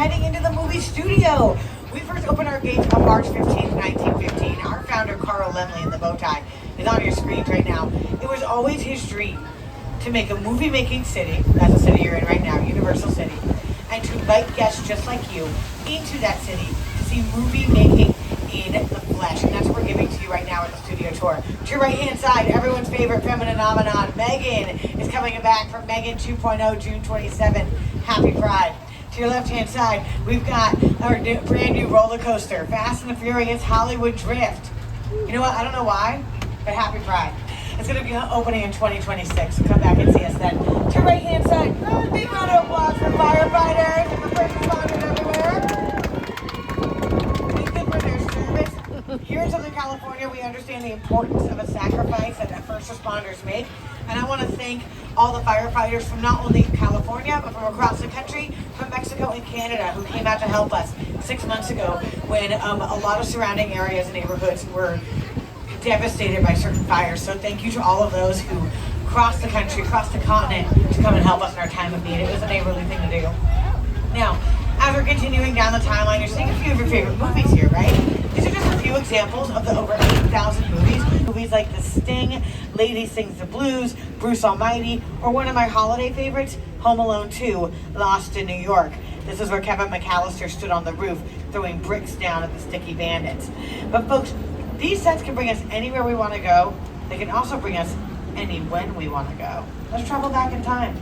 heading into the movie studio. We first opened our gates on March 15th, 1915. Our founder, Carl Lemley, in the bow tie, is on your screens right now. It was always his dream to make a movie-making city, that's the city you're in right now, Universal City, and to invite guests just like you into that city to see movie-making in the flesh. And that's what we're giving to you right now at the studio tour. To your right-hand side, everyone's favorite feminine phenomenon, Megan, is coming back from Megan 2.0, June 27. Happy Pride. To your left-hand side, we've got our brand new roller coaster, Fast and the Furious Hollywood Drift. You know what? I don't know why, but happy Pride. It's going to be opening in 2026, so come back and see us then. To your right-hand side, big round of applause for firefighters and for first responders everywhere. Thank them for their service. Here in Southern California, we understand the importance of a sacrifice that first responders make. And I want to thank all the firefighters from not only California, but from across the country, from Mexico and Canada, who came out to help us 6 months ago when a lot of surrounding areas and neighborhoods were devastated by certain fires. So thank you to all of those who crossed the country, crossed the continent to come and help us in our time of need. It was a neighborly thing to do. Now, as we're continuing down the timeline, you're seeing a few of your favorite movies here, right? These are just a few examples of the over 8,000 movies. Movies like The Sting, Lady Sings the Blues, Bruce Almighty, or one of my holiday favorites, Home Alone 2, Lost in New York. This is where Kevin McAllister stood on the roof throwing bricks down at the sticky bandits. But folks, these sets can bring us anywhere we want to go. They can also bring us any when we want to go. Let's travel back in time.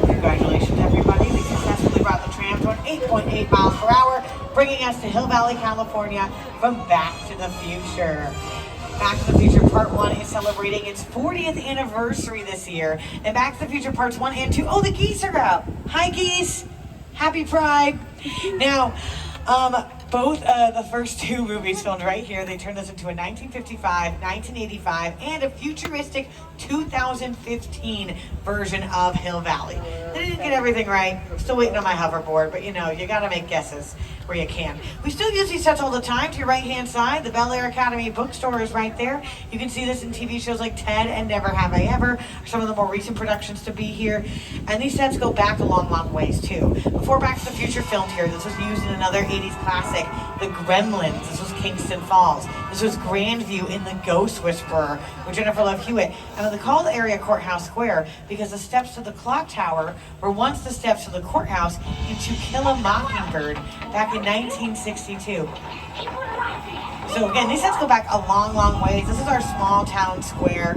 Congratulations, everybody. They successfully brought the tram to an 8.8 miles per hour, bringing us to Hill Valley, California from Back to the Future. Back to the Future Part 1 is celebrating its 40th anniversary this year. And Back to the Future Parts 1 and 2, oh, the geese are out. Hi, geese. Happy Pride. Now, both the first two movies filmed right here. They turned us into a 1955, 1985, and a futuristic 2015 version of Hill Valley. They didn't get everything right. I'm still waiting on my hoverboard, but you know, you gotta make guesses where you can. We still use these sets all the time. To your right-hand side, the Bel Air Academy bookstore is right there. You can see this in TV shows like Ted and Never Have I Ever, some of the more recent productions to be here. And these sets go back a long, long ways too. Before Back to the Future filmed here, this was used in another 80s classic, The Gremlins. This was Kingston Falls. This was Grandview in The Ghost Whisperer with Jennifer Love Hewitt. And they called the area Courthouse Square because the steps to the clock tower were once the steps to the courthouse in To Kill a Mockingbird back in 1962. So again, these sets go back a long, long ways. This is our small town square,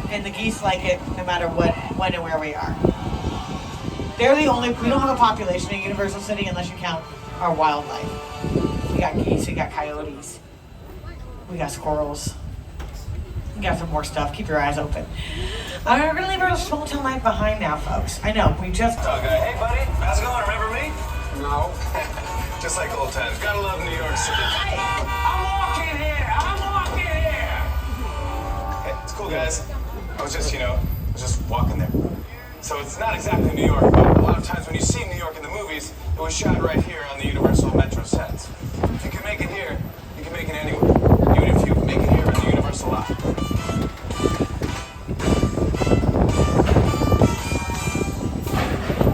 and the geese like it no matter what, when and where we are. They're the only, we don't have a population in Universal City unless you count our wildlife. We got geese, we got coyotes, we got squirrels. We got some more stuff. Keep your eyes open. We're gonna leave our small town life behind now, folks. I know, we just... Hey, buddy. How's it going? Remember me? No. Just like old times. Gotta love New York City. Hey, I'm walking here. Hey, it's cool, guys. I was just walking there. So it's not exactly New York, but a lot of times when you see New York in the movies, it was shot right here on the Universal Metro sets. If you can make it here, you can make it anywhere. Even if you make it here on the Universal lot.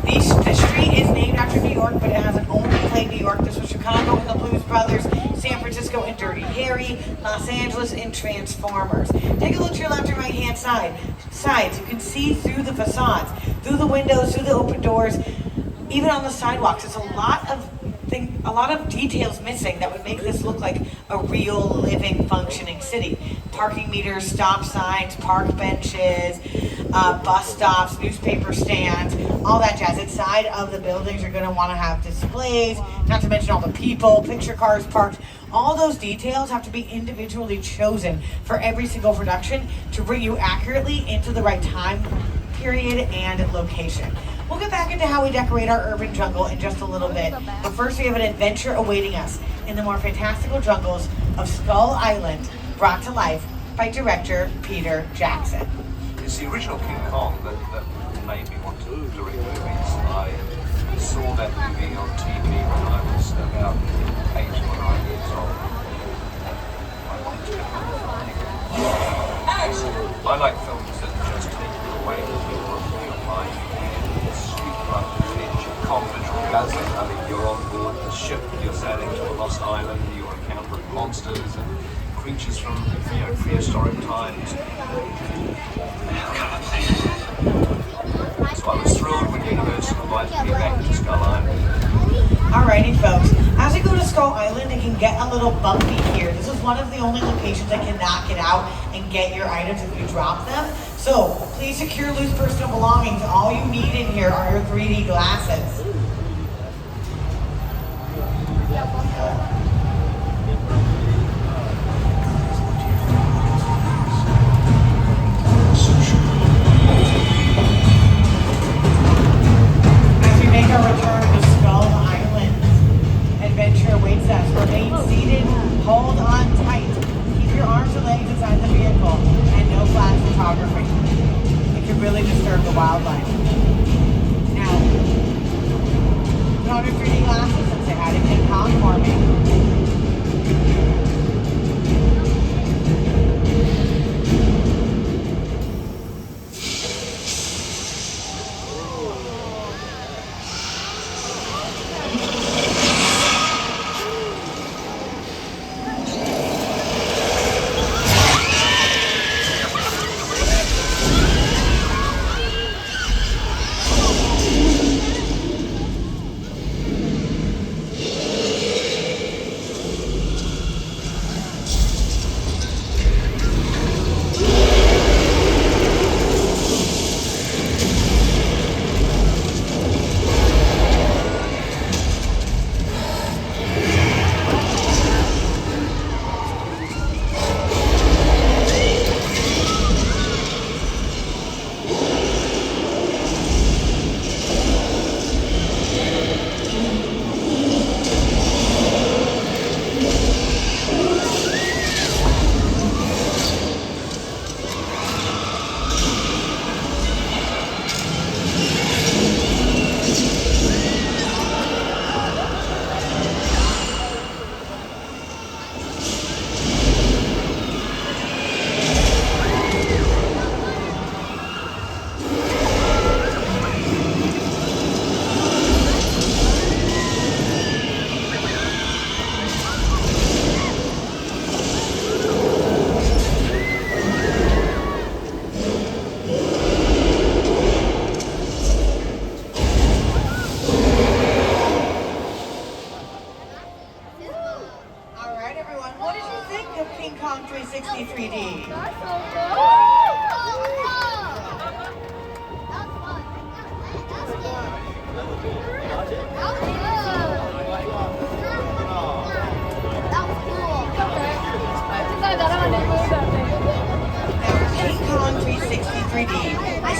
This street is named after New York, but it hasn't only played New York. This was Chicago and the Blues Brothers, San Francisco and Dirty Harry, Los Angeles and Transformers. Take a look to your left and right hand sides. You can see through the facades, through the windows, through the open doors, even on the sidewalks. It's a lot of details missing that would make this look like a real, living, functioning city. Parking meters, stop signs, park benches, bus stops, newspaper stands, all that jazz. Inside of the buildings, you're going to want to have displays, not to mention all the people, picture cars parked. All those details have to be individually chosen for every single production to bring you accurately into the right time period and location. We'll get back into how we decorate our urban jungle in just a little bit, but first we have an adventure awaiting us in the more fantastical jungles of Skull Island, brought to life by director Peter Jackson. It's the original King Kong that made me want to direct movies. I saw that movie on TV when I was about 8 or 9 years old. I wanted to become a filmmaker. I like films that just take you away with your mind and sweep you up to the edge of confident realism. I mean, you're on board the ship, you're sailing to a lost island, you're encountering monsters and creatures from prehistoric times. So I was thrilled when Universal invited me back to Skull Island. Alrighty folks, as we go to Skull Island, it can get a little bumpy here. This is one of the only locations that cannot get out and get your items if you drop them. So please secure loose personal belongings. All you need in here are your 3D glasses. As we make our return to Skull Island, adventure awaits us. Remain seated, hold on tight. Keep your arms and legs inside the vehicle, and no flash photography. It could really disturb the wildlife. Now, put on your 3D glasses and say hi to King Kong for me.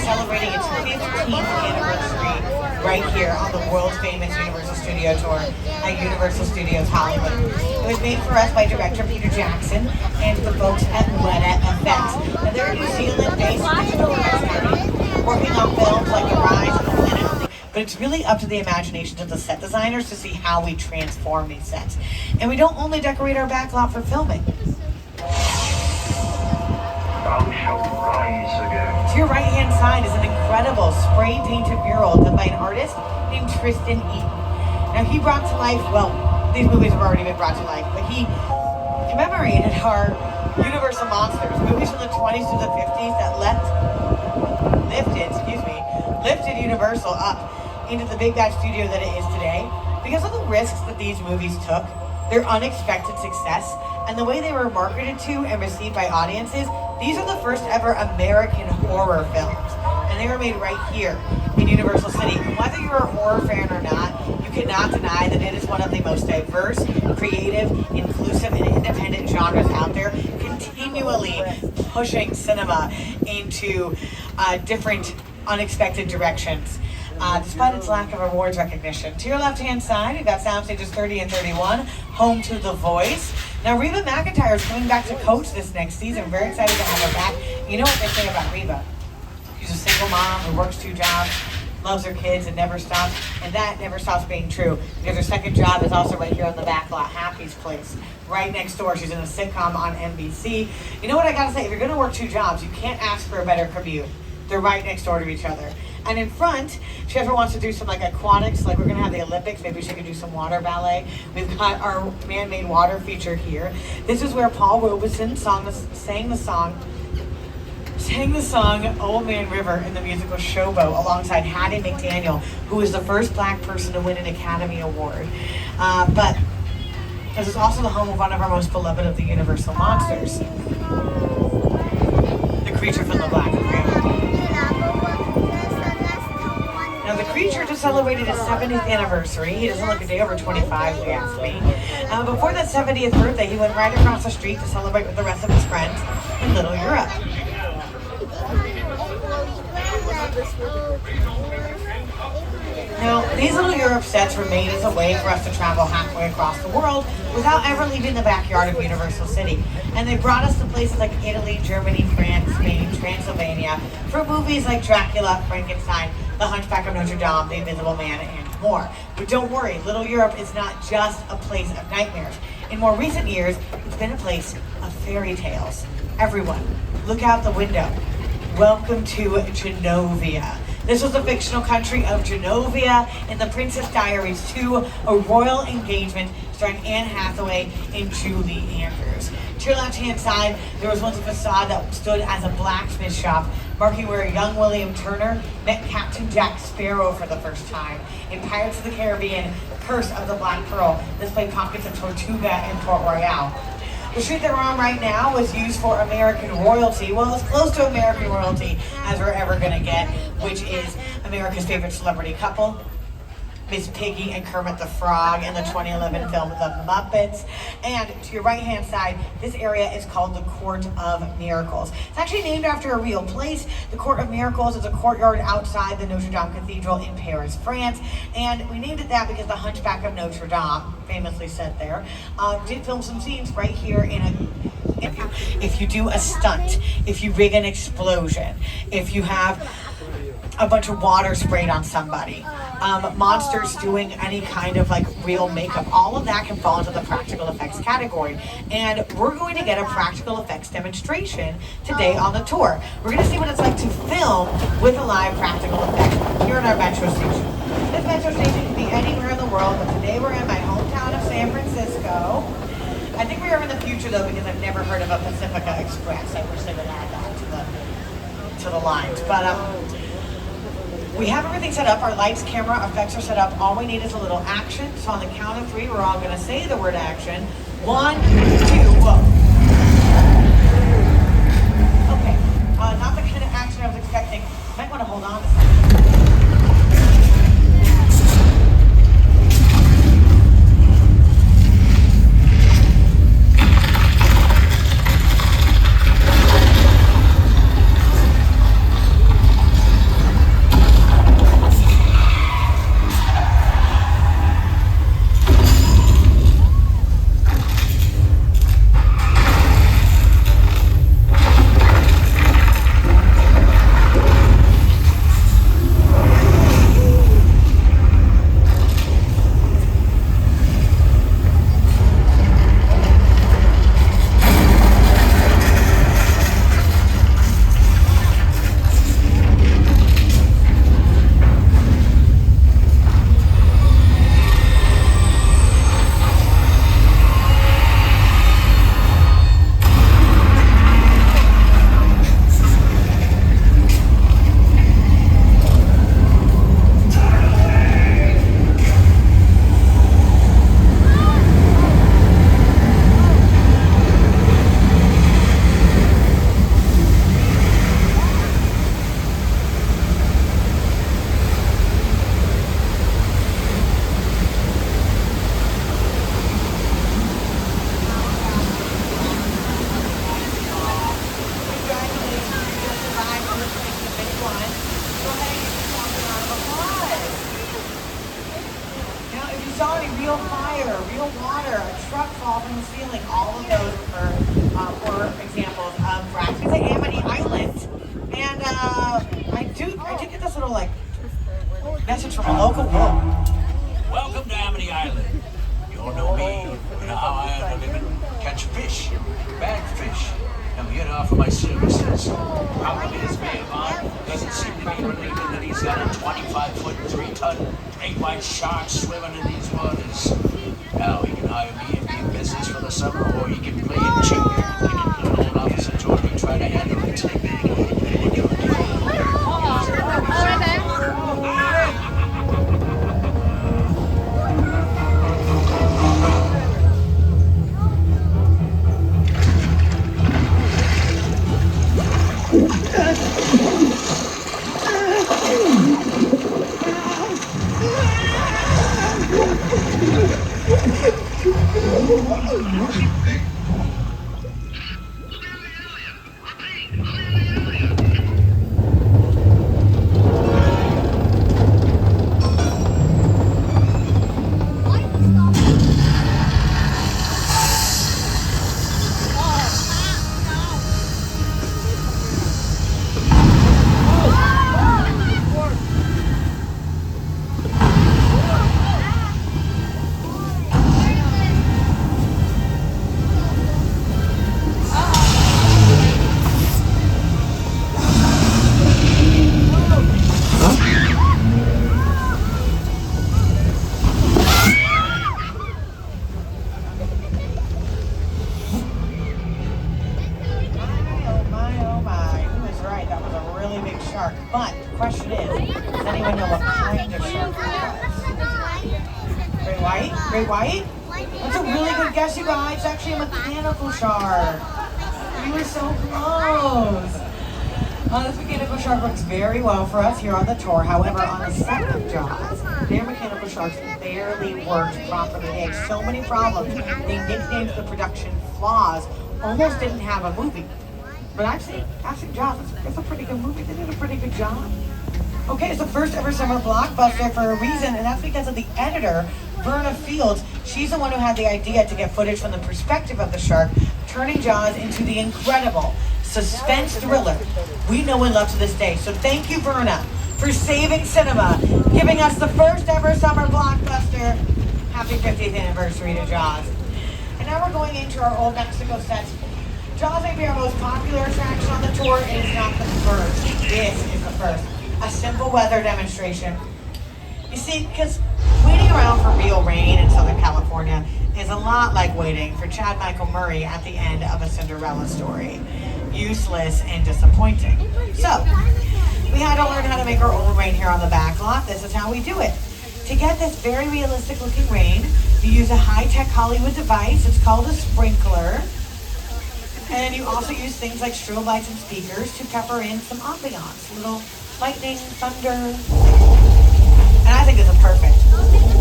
Celebrating its 15th anniversary right here on the world famous Universal Studio Tour at Universal Studios Hollywood. It was made for us by director Peter Jackson and the folks at Weta Effects. Now they're a New Zealand-based digital effects company working on films like The Rise of the Planet, but it's really up to the imaginations of the set designers to see how we transform these sets. And we don't only decorate our backlot for filming. To your right-hand side is an incredible spray-painted mural done by an artist named Tristan Eaton. Now he brought to life, well, these movies have already been brought to life, but he commemorated our Universal monsters, movies from the 20s to the 50s that lifted Universal up into the big bad studio that it is today. Because of the risks that these movies took, their unexpected success, and the way they were marketed to and received by audiences, these are the first ever American horror films. And they were made right here in Universal City. And whether you're a horror fan or not, you cannot deny that it is one of the most diverse, creative, inclusive, and independent genres out there, continually pushing cinema into different unexpected directions. Despite its lack of awards recognition. To your left-hand side, we've got sound stages 30 and 31, home to The Voice. Now, Reba McEntire is coming back to coach this next season. I'm very excited to have her back. You know what they say about Reba? She's a single mom who works 2 jobs. loves her kids and never stops, and that never stops being true because her second job is also right here on the backlot, Happy's place, right next door. She's in a sitcom on NBC. You know what I gotta say? If you're gonna work two jobs, you can't ask for a better commute. They're right next door to each other. And in front, if she ever wants to do some like aquatics, like we're gonna have the Olympics, maybe she could do some water ballet. We've got our man-made water feature here. This is where Paul Robeson sang the song Old Man River in the musical Showboat alongside Hattie McDaniel, who was the first black person to win an Academy Award. But this is also the home of one of our most beloved of the Universal monsters, the creature from the Black Lagoon. Now the creature just celebrated his 70th anniversary. He doesn't look a day over 25, if you ask me. Before that 70th birthday, he went right across the street to celebrate with the rest of his friends in Little Europe. Now, these Little Europe sets were made as a way for us to travel halfway across the world without ever leaving the backyard of Universal City. And they brought us to places like Italy, Germany, France, Spain, Transylvania for movies like Dracula, Frankenstein, The Hunchback of Notre Dame, The Invisible Man, and more. But don't worry, Little Europe is not just a place of nightmares. In more recent years, it's been a place of fairy tales. Everyone, look out the window. Welcome to Genovia. This was the fictional country of Genovia in The Princess Diaries 2, a royal engagement starring Anne Hathaway and Julie Andrews. To your left-hand side, there was once a facade that stood as a blacksmith shop, marking where young William Turner met Captain Jack Sparrow for the first time. In Pirates of the Caribbean, Curse of the Black Pearl, displayed pockets of Tortuga and Port Royale. The street that we're on right now was used for American royalty. Well, as close to American royalty as we're ever gonna get, which is America's favorite celebrity couple, Miss Piggy and Kermit the Frog in the 2011 film The Muppets. And to your right-hand side, this area is called the Court of Miracles. It's actually named after a real place. The Court of Miracles is a courtyard outside the Notre Dame Cathedral in Paris, France. And we named it that because the Hunchback of Notre Dame, famously said there, did film some scenes right here if you do a stunt, if you rig an explosion, if you have a bunch of water sprayed on somebody, monsters doing any kind of like real makeup, all of that can fall into the practical effects category. And we're going to get a practical effects demonstration today on the tour. We're going to see what it's like to film with a live practical effect here at our metro station. This metro station can be anywhere in the world, but today we're in my hometown of San Francisco. I think we are in the future though, because I've never heard of a Pacifica Express. I wish they would add that to the lines. But we have everything set up. Our lights, camera, effects are set up. All we need is a little action. So on the count of 3, we're all going to say the word action. 1, 2, whoa. Okay, not the kind of action I was expecting. Might want to hold on a second. saw any real fire, real water, a truck fall from the ceiling, all of those were examples of practice at Amity Island. And I do get this little like Message from a local wolf. Welcome to Amity Island. You all know me. You know how I earn a living. Catch fish, bag fish, and get offer my services. Problem is, man, doesn't seem to be believing that he's got a 25-foot, 3-ton great white shark swimming in these waters. Now he can hire me and be in business for the summer, or he can play it cheap. He can put an old officer toward me, try to handle it. What do you do? But the question is, does anyone know what kind of shark it was? Great white? Great white? That's a really good guess, you guys. It's actually a mechanical shark. You were so close. This mechanical shark works very well for us here on the tour. However, on the set of Jaws, their mechanical sharks barely worked properly. They had so many problems. They nicknamed the production flaws. Almost didn't have a movie. But I've seen Jaws. It's a pretty good movie. They did a pretty good job. Okay, it's the first ever summer blockbuster for a reason, and that's because of the editor, Verna Fields. She's the one who had the idea to get footage from the perspective of the shark, turning Jaws into the incredible suspense thriller we know and love to this day. So thank you, Verna, for saving cinema, giving us the first ever summer blockbuster. Happy 50th anniversary to Jaws. And now we're going into our Old Mexico sets. Jaws may be our most popular attraction on the tour. It is not the first. This is the first. A simple weather demonstration. You see, because waiting around for real rain in Southern California is a lot like waiting for Chad Michael Murray at the end of a Cinderella story. Useless and disappointing. So, we had to learn how to make our own rain here on the backlot. This is how we do it. To get this very realistic looking rain, you use a high-tech Hollywood device. It's called a sprinkler. And you also use things like strobe lights and speakers to pepper in some ambiance. Little lightning, thunder. And I think this is perfect.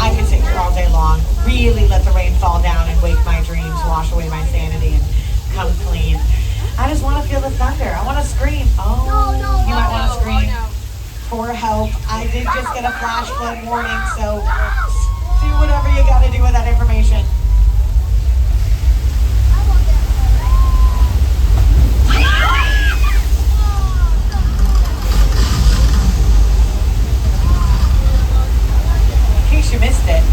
I could sit here all day long, really let the rain fall down and wake my dreams, wash away my sanity, and come clean. I just want to feel the thunder. I want to scream. Oh, you might want to scream for help. I did just get a flash flood warning, so do whatever you got to do with that information. In case you missed it,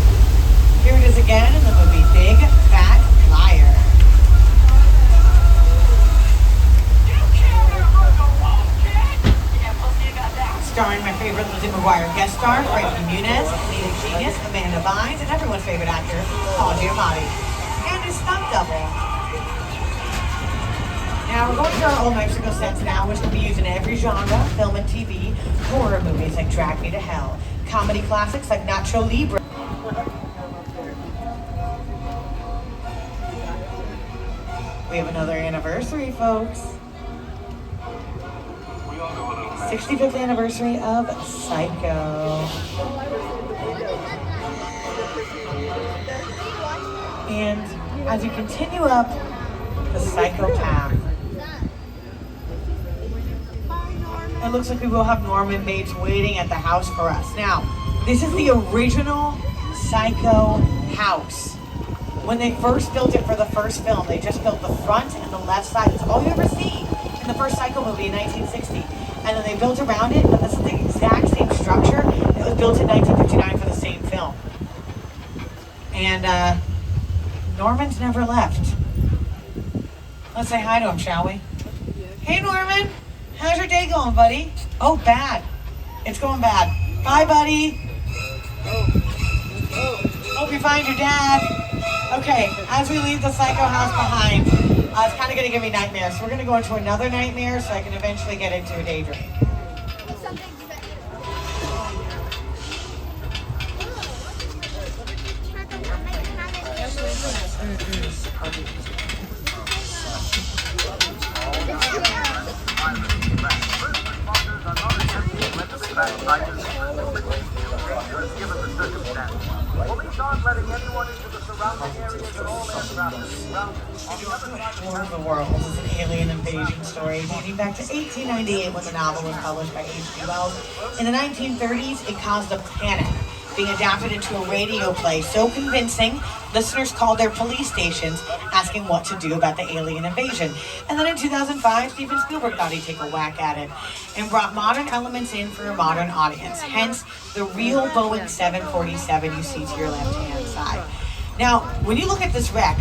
here it is again in the movie Big Fat Liar. Starring my favorite Lizzie McGuire guest star, Frankie Muniz, Comedic Genius, Amanda Bynes, and everyone's favorite actor, Paul Giamatti, and his stunt double. Now we're going to our Old Mexico sets now, which can be used in every genre, film and TV, horror movies like Drag Me to Hell, comedy classics like Nacho Libre. We have another anniversary, folks. 65th anniversary of Psycho. And as you continue up the Psycho path, it looks like we will have Norman Bates waiting at the house for us. Now, this is the original Psycho house. When they first built it for the first film, they just built the front and the left side. That's all you ever see in the first Psycho movie in 1960. And then they built around it, but this is the exact same structure. It It was built in 1959 for the same film. And Norman's never left. Let's say hi to him, shall we? Hey, Norman. How's your day going, buddy? Oh, bad. It's going bad. Bye, buddy. Hope you find your dad. Okay, as we leave the psycho house behind, it's kind of going to give me nightmares. So we're going to go into another nightmare so I can eventually get into a daydream. War of the Worlds is an alien invasion story dating back to 1898 when the novel was published by H.G. Wells. In the 1930s, it caused a panic, being adapted into a radio play so convincing, listeners called their police stations asking what to do about the alien invasion. And then in 2005, Steven Spielberg thought he'd take a whack at it and brought modern elements in for a modern audience, hence the real Boeing 747 you see to your left-hand side. Now, when you look at this wreck,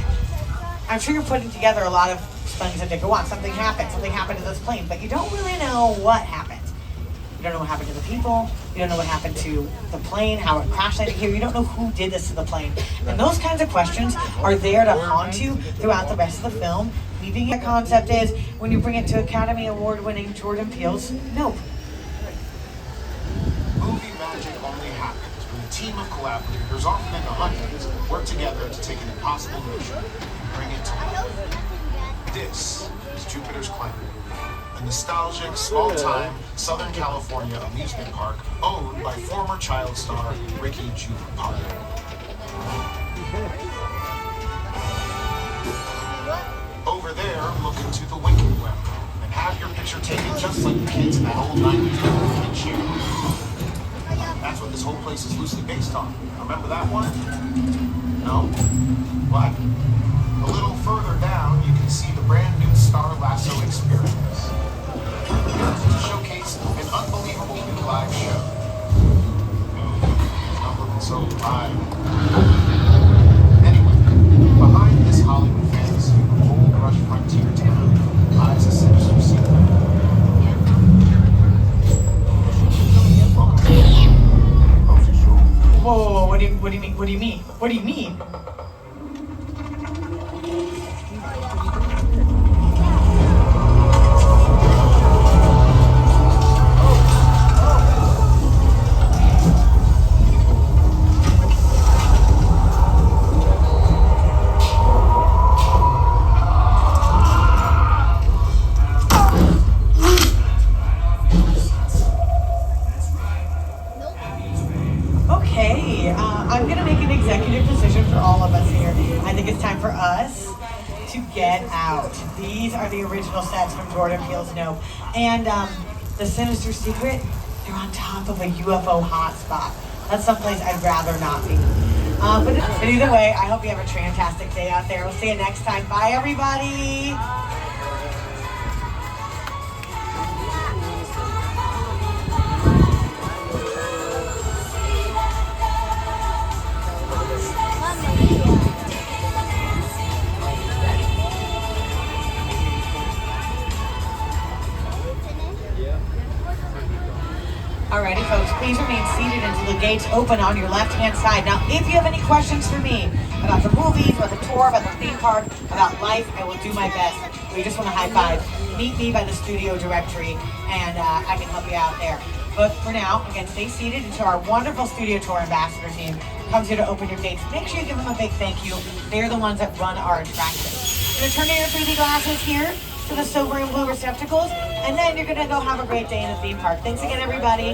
I'm sure you're putting together a lot of things that go on. Something happened to this plane, but you don't really know what happened. You don't know what happened to the people. You don't know what happened to the plane, how it crash landed here. You don't know who did this to the plane. And those kinds of questions are there to haunt you throughout the rest of the film. Leaving the concept is when you bring it to Academy Award-winning Jordan Peele's Nope. Movie magic only happens when a team of collaborators, often in the hundreds, work together to take an impossible mission and bring it to life. This is Jupiter's Claim, a nostalgic, small-time Southern California amusement park owned by former child star Ricky Jude Parker. Over there, look into the Wicked Web and have your picture taken just like the kids in that old 90s movie Cheer. That's what this whole place is loosely based on. Remember that one? No? What? A little further down, you can see the brand new Star Lasso Experience. To showcase an unbelievable new live show. It's not looking so live. Anyway, behind this Hollywood fantasy, the gold rush frontier town lies a sinister secret. Whoa, what do you mean? What do you mean? What do you mean? I'm going to make an executive decision for all of us here. I think it's time for us to get out. These are the original sets from Jordan Peele's Nope. And the sinister secret, they're on top of a UFO hotspot. That's someplace I'd rather not be. But either way, I hope you have a fantastic day out there. We'll see you next time. Bye, everybody. Alrighty, folks, please remain seated until the gates open on your left-hand side. Now, if you have any questions for me about the movies, about the tour, about the theme park, about life, I will do my best. We just want to high five. Meet me by the studio directory, and I can help you out there. But for now, again, stay seated until our wonderful studio tour ambassador team comes here to open your gates. Make sure you give them a big thank you. They're the ones that run our attraction. You're going to turn in your 3D glasses here to the silver and blue receptacles, and then you're going to go have a great day in the theme park. Thanks again, everybody.